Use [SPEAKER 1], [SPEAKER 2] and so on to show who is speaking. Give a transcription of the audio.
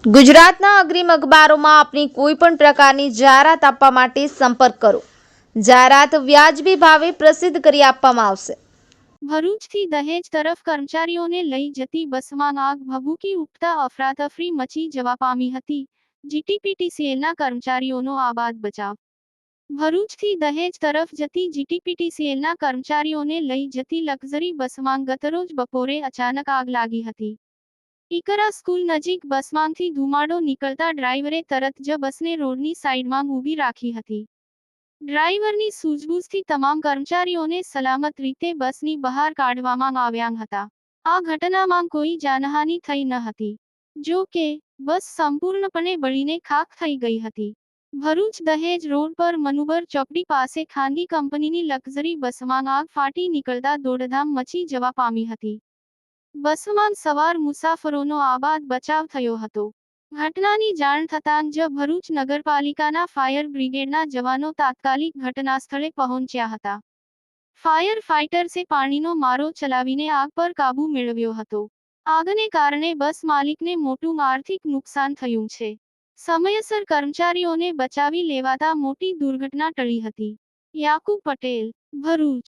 [SPEAKER 1] ગુજરાતના અગ્રીમ અખબારોમાં આપની કોઈ પણ પ્રકારની જાહેરાત આપવા માટે સંપર્ક કરો. જાહેરાત વ્યાજબી ભાવે પ્રસિદ્ધ કરી આપવામાં આવશે.
[SPEAKER 2] ભરૂચથી દહેજ તરફ કર્મચારીઓને લઈ જતી બસમાં આગ ભભૂકી ઉઠતા અફરાતફરી મચી જવા પામી હતી. જીટીપીટીસીએલના કર્મચારીઓનો આબાદ બચાવ. ભરૂચથી દહેજ તરફ જતી જીટીપીટીસીએલના કર્મચારીઓને લઈ જતી લક્ઝરી બસમાં ગતરોજ બપોરે અચાનક આગ લાગી હતી. ઈકરા સ્કૂલ નજીક બસમાંથી ધુમાડો નીકળતા ડ્રાઈવરે તરત જ બસને રોડની સાઈડમાં ઊભી રાખી હતી. ડ્રાઈવરની સૂઝબૂઝથી તમામ કર્મચારીઓને સલામત રીતે બસની બહાર કાઢવામાં આવ્યા હતા. આ ઘટનામાં કોઈ જાનહાનિ થઈ ન હતી. જો કે, બસ સંપૂર્ણપણે બળીને ખાખ થઈ ગઈ હતી. ભરૂચ દહેજ રોડ પર મનુબર ચોકડી પાસે ખાનગી કંપનીની લક્ઝરી બસમાં આગ ફાટી નીકળતા દોડધામ મચી જવા પામી હતી. બસમાં સવાર મુસાફરોનો આબાદ બચાવ થયો હતો. ઘટનાની જાણ થતાં જ ભરૂચ નગરપાલિકાના ફાયર બ્રિગેડના જવાનો તાત્કાલિક ઘટનાસ્થળે પહોંચ્યા હતા. ફાયર ફાઇટર્સે પાણીનો મારો ચલાવીને આગ પર કાબૂ મેળવ્યો હતો. આગને કારણે બસ માલિકને મોટું આર્થિક નુકસાન થયું છે. સમયસર કર્મચારીઓને બચાવી લેવાતા મોટી દુર્ઘટના ટળી હતી. યાકુબ પટેલ, ભરૂચ.